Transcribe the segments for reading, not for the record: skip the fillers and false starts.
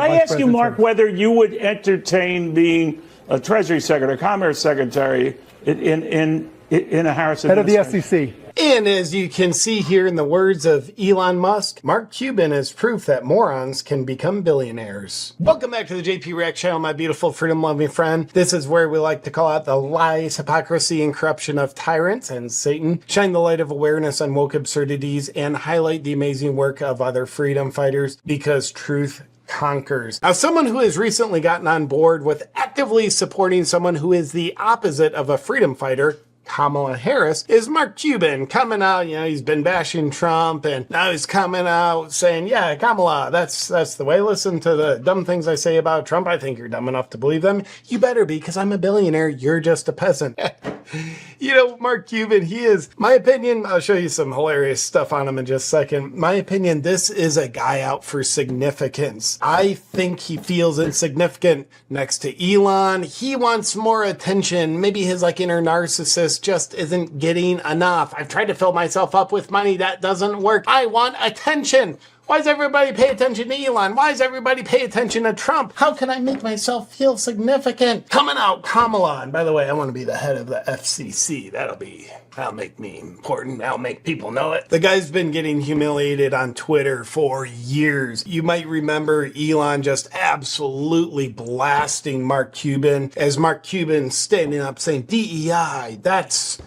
I ask you, Mark, whether you would entertain being a Treasury Secretary, Commerce Secretary in a Harris head of the administration? SEC? And as you can see here in the words of Elon Musk, Mark Cuban is proof that morons can become billionaires. Welcome back to the JP React channel, my beautiful freedom-loving friend. This is where we like to call out the lies, hypocrisy, and corruption of tyrants and Satan, shine the light of awareness on woke absurdities, and highlight the amazing work of other freedom fighters, because truth conquers. Now, someone who has recently gotten on board with actively supporting someone who is the opposite of a freedom fighter, Kamala Harris, is Mark Cuban, coming out, he's been bashing Trump, and now he's coming out saying, yeah, Kamala, that's the way. Listen to the dumb things I say about Trump. I think you're dumb enough to believe them. You better be, because I'm a billionaire. You're just a peasant. Mark Cuban, he is, my opinion, I'll show you some hilarious stuff on him in just a second. My opinion, this is a guy out for significance. I think he feels insignificant next to Elon. He wants more attention. Maybe his inner narcissist just isn't getting enough. I've tried to fill myself up with money. That doesn't work. I want attention. Why does everybody pay attention to Elon? Why does everybody pay attention to Trump? How can I make myself feel significant? Coming out, Kamala. And by the way, I want to be the head of the FCC. That'll make me important. That'll make people know it. The guy's been getting humiliated on Twitter for years. You might remember Elon just absolutely blasting Mark Cuban, as Mark Cuban standing up saying, DEI, that's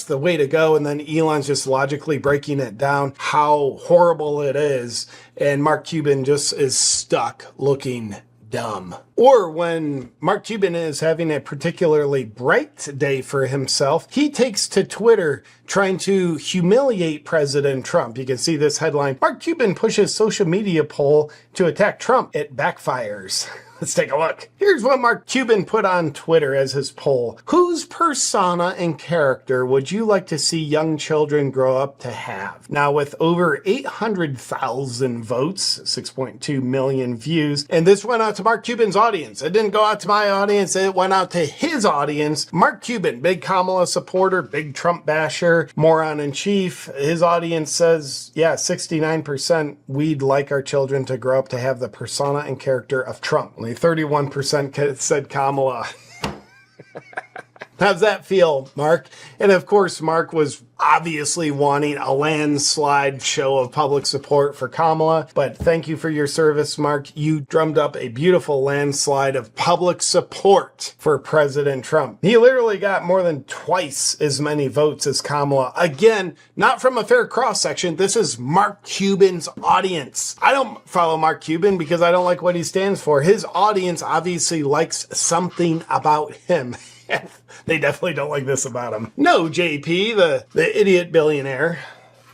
the way to go. And then Elon's just logically breaking it down, how horrible it is. And Mark Cuban just is stuck looking dumb. Or when Mark Cuban is having a particularly bright day for himself, he takes to Twitter trying to humiliate President Trump. You can see this headline, Mark Cuban pushes social media poll to attack Trump. It backfires. Let's take a look. Here's what Mark Cuban put on Twitter as his poll. Whose persona and character would you like to see young children grow up to have? Now, with over 800,000 votes, 6.2 million views, and this went out to Mark Cuban's audience. It didn't go out to my audience. It went out to his audience. Mark Cuban, big Kamala supporter, big Trump basher, moron in chief. His audience says, yeah, 69% we'd like our children to grow up to have the persona and character of Trump. Only 31% said Kamala. How's that feel, Mark? And of course, Mark was obviously wanting a landslide show of public support for Kamala, but thank you for your service, Mark. You drummed up a beautiful landslide of public support for President Trump. He literally got more than twice as many votes as Kamala. Again, not from a fair cross-section. This is Mark Cuban's audience. I don't follow Mark Cuban because I don't like what he stands for. His audience obviously likes something about him. They definitely don't like this about him. No, JP, the idiot billionaire,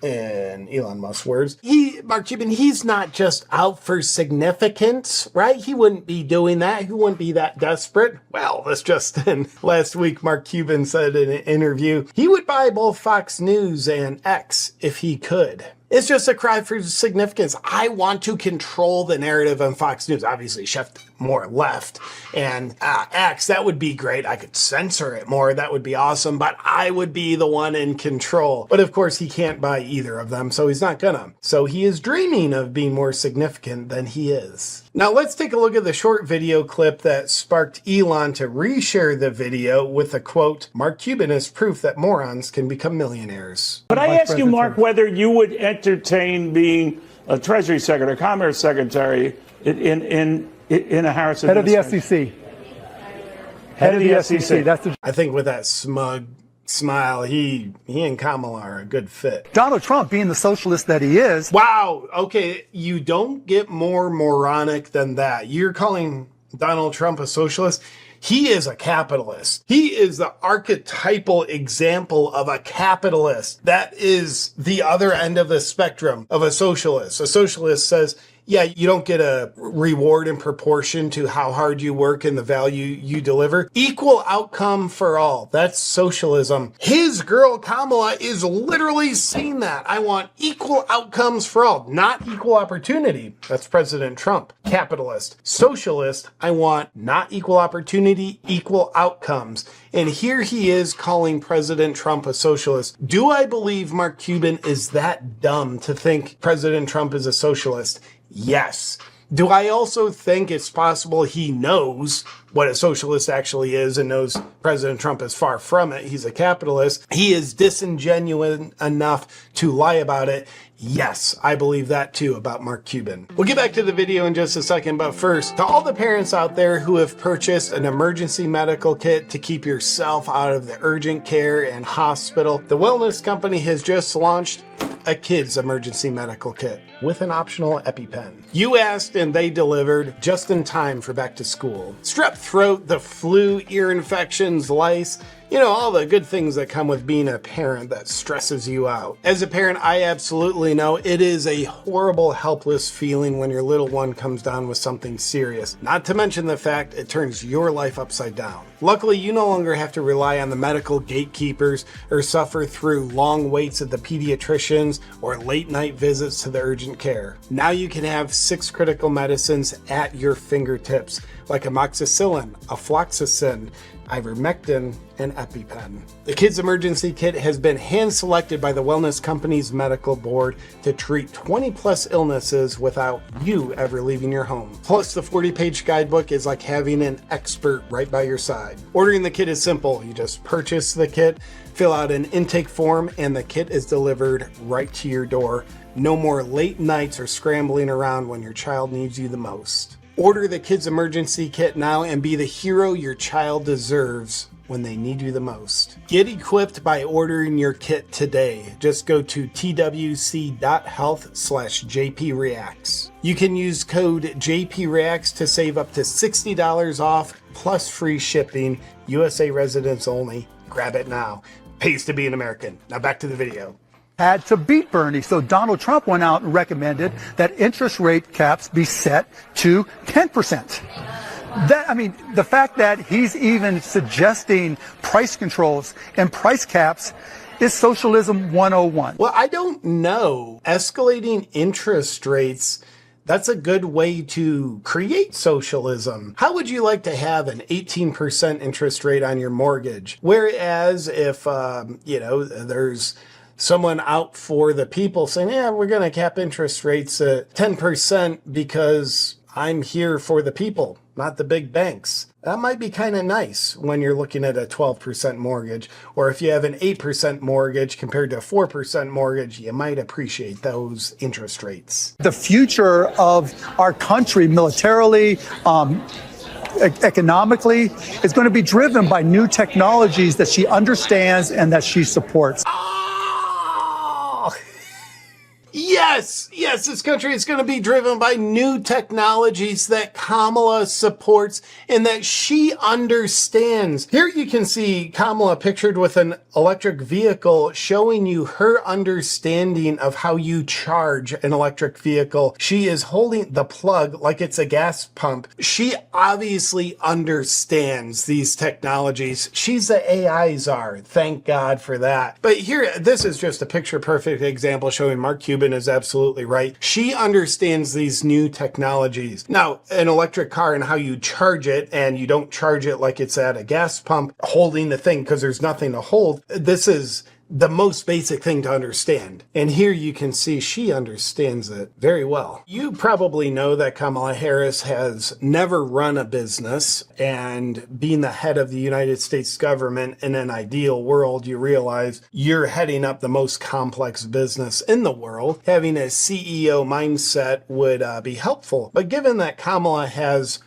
in Elon Musk's words, Mark Cuban, he's not just out for significance, right? He wouldn't be doing that. He wouldn't be that desperate. Well, this just in. Last week, Mark Cuban said in an interview, he would buy both Fox News and X if he could. It's just a cry for significance. I want to control the narrative on Fox News. Obviously, shift more left. And X, that would be great. I could censor it more. That would be awesome. But I would be the one in control. But of course, he can't buy either of them, so he's not gonna. So he is dreaming of being more significant than he is. Now, let's take a look at the short video clip that sparked Elon to reshare the video with the quote, Mark Cuban is proof that morons can become millionaires. But I ask you, Mark, whether you would entertain being a Treasury Secretary, Commerce Secretary in a Harris head of the administration. SEC. Head of the SEC. I think with that smug smile, he and Kamala are a good fit. Donald Trump, being the socialist that he is. Wow. Okay. You don't get more moronic than that. You're calling Donald Trump a socialist. He is a capitalist. He is the archetypal example of a capitalist. That is the other end of the spectrum of a socialist. A socialist says, yeah, you don't get a reward in proportion to how hard you work and the value you deliver. Equal outcome for all. That's socialism. His girl Kamala is literally saying that. I want equal outcomes for all, not equal opportunity. That's President Trump. Capitalist. Socialist, I want not equal opportunity, equal outcomes. And here he is calling President Trump a socialist. Do I believe Mark Cuban is that dumb to think President Trump is a socialist? Yes. Do I also think it's possible he knows what a socialist actually is and knows President Trump is far from it? He's a capitalist. He is disingenuous enough to lie about it. Yes, I believe that too about Mark Cuban. We'll get back to the video in just a second, but first, to all the parents out there who have purchased an emergency medical kit to keep yourself out of the urgent care and hospital, the wellness company has just launched a kid's emergency medical kit with an optional EpiPen. You asked and they delivered just in time for back to school. Strep throat, the flu, ear infections, lice, all the good things that come with being a parent that stresses you out. As a parent, I absolutely know it is a horrible, helpless feeling when your little one comes down with something serious. Not to mention the fact it turns your life upside down. Luckily, you no longer have to rely on the medical gatekeepers or suffer through long waits at the pediatricians or late night visits to the urgent care. Now you can have 6 critical medicines at your fingertips, like amoxicillin, afloxacin, ivermectin, and EpiPen. The Kids Emergency Kit has been hand-selected by the wellness company's medical board to treat 20-plus illnesses without you ever leaving your home. Plus, the 40-page guidebook is like having an expert right by your side. Ordering the kit is simple. You just purchase the kit, fill out an intake form, and the kit is delivered right to your door. No more late nights or scrambling around when your child needs you the most. Order the Kids Emergency Kit now and be the hero your child deserves when they need you the most. Get equipped by ordering your kit today. Just go to twc.health/JPReacts. You can use code JPReacts to save up to $60 off plus free shipping. USA residents only. Grab it now. Pays to be an American. Now back to the video. Had to beat Bernie. So Donald Trump went out and recommended that interest rate caps be set to 10%. The fact that he's even suggesting price controls and price caps is socialism 101. Well, I don't know. Escalating interest rates, that's a good way to create socialism. How would you like to have an 18% interest rate on your mortgage? Whereas if, there's someone out for the people saying, we're going to cap interest rates at 10% because I'm here for the people, not the big banks. That might be kind of nice when you're looking at a 12% mortgage, or if you have an 8% mortgage compared to a 4% mortgage, you might appreciate those interest rates. The future of our country militarily, economically, is going to be driven by new technologies that she understands and that she supports. Yes, this country is going to be driven by new technologies that Kamala supports and that she understands. Here you can see Kamala pictured with an electric vehicle showing you her understanding of how you charge an electric vehicle. She is holding the plug like it's a gas pump. She obviously understands these technologies. She's the AI czar. Thank God for that. But here, this is just a picture-perfect example showing Mark Cuban is absolutely right. She understands these new technologies. Now, an electric car and how you charge it, and you don't charge it like it's at a gas pump holding the thing because there's nothing to hold. This is the most basic thing to understand. And here you can see she understands it very well. You probably know that Kamala Harris has never run a business, and being the head of the United States government in an ideal world, you realize you're heading up the most complex business in the world. Having a CEO mindset would be helpful. But given that Kamala has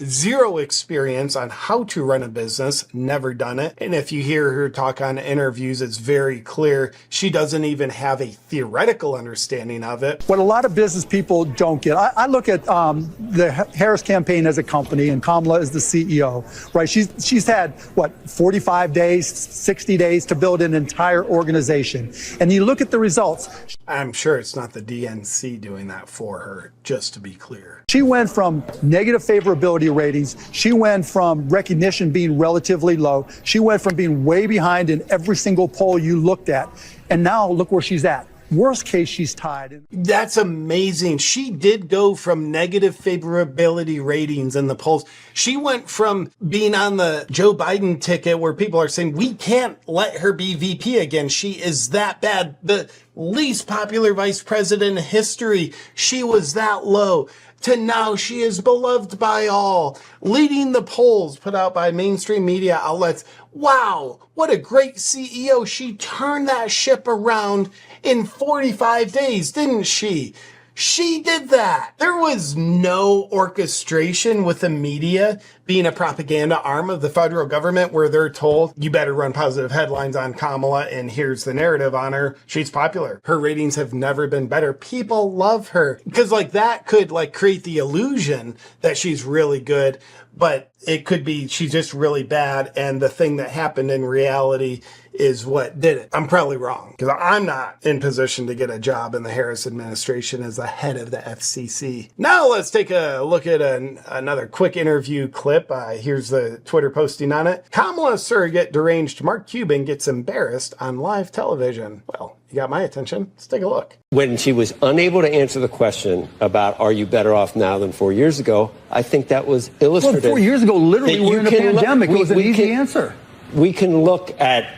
zero experience on how to run a business, never done it. And if you hear her talk on interviews, it's very clear she doesn't even have a theoretical understanding of it. What a lot of business people don't get, I look at the Harris campaign as a company and Kamala is the CEO, right? She's had, 45 days, 60 days to build an entire organization. And you look at the results. I'm sure it's not the DNC doing that for her, just to be clear. She went from negative favorability ratings. She went from recognition being relatively low. She went from being way behind in every single poll you looked at. And now look where she's at. Worst case, she's tied. That's amazing. She did go from negative favorability ratings in the polls. She went from being on the Joe Biden ticket where people are saying, we can't let her be VP again. She is that bad. The least popular vice president in history. She was that low. to now she is beloved by all, leading the polls put out by mainstream media outlets. Wow, what a great CEO. She turned that ship around in 45 days, didn't she? She did that. There was no orchestration with the media being a propaganda arm of the federal government where they're told, you better run positive headlines on Kamala and here's the narrative on her. She's popular. Her ratings have never been better. People love her. Because like that could like create the illusion that she's really good, but it could be she's just really bad. And the thing that happened in reality is what did it. I'm probably wrong because I'm not in position to get a job in the Harris administration as the head of the FCC. Now let's take a look at another quick interview clip. Here's the Twitter posting on it. Kamala surrogate deranged Mark Cuban gets embarrassed on live television. Well, you got my attention. Let's take a look. When she was unable to answer the question about are you better off now than 4 years ago, I think that was illustrative. Well, 4 years ago, literally, we're in a pandemic. It was an easy answer. We can look at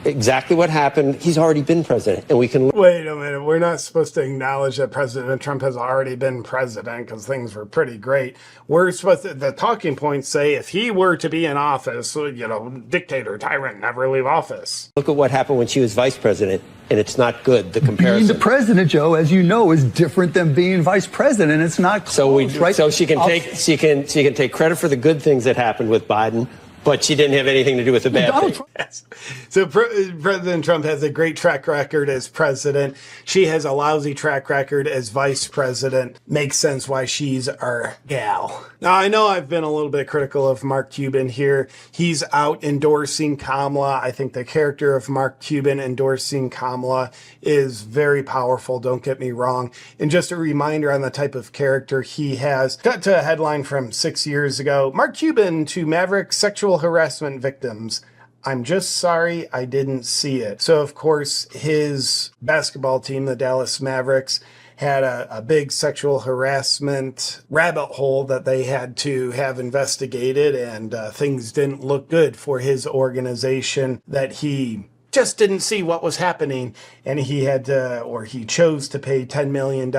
exactly what happened. He's already been president, and we can Wait a minute. We're not supposed to acknowledge that President Trump has already been president because things were pretty great. We're supposed to, the talking points say if he were to be in office, you know, dictator, tyrant, never leave office. look at what happened when she was vice president, and it's not good. The comparison. Being the president, Joe, as you know, is different than being vice president. It's not close, right? So she can take credit for the good things that happened with Biden, but she didn't have anything to do with the bad things. Yes. So President Trump has a great track record as president. She has a lousy track record as vice president. Makes sense why she's our gal. Now, I know I've been a little bit critical of Mark Cuban here. He's out endorsing Kamala. I think the character of Mark Cuban endorsing Kamala is very powerful. Don't get me wrong. And just a reminder on the type of character he has. Cut to a headline from 6 years ago. Mark Cuban to Maverick sexual harassment victims. I'm just sorry I didn't see it. So, of course, his basketball team, the Dallas Mavericks, had a big sexual harassment rabbit hole that they had to have investigated, and things didn't look good for his organization, that he just didn't see what was happening, and he had to, or he chose to pay $10 million.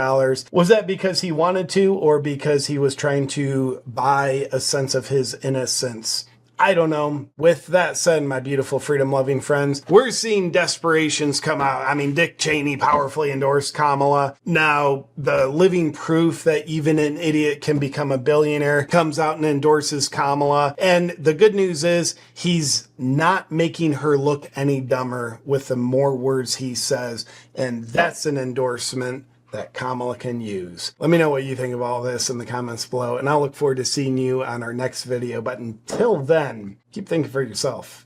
Was that because he wanted to, or because he was trying to buy a sense of his innocence? I don't know. With that said, my beautiful freedom-loving friends, we're seeing desperations come out. I mean, Dick Cheney powerfully endorsed Kamala. Now, the living proof that even an idiot can become a billionaire comes out and endorses Kamala. And the good news is he's not making her look any dumber with the more words he says. And that's an endorsement that Kamala can use. Let me know what you think of all this in the comments below, and I'll look forward to seeing you on our next video. But until then, keep thinking for yourself.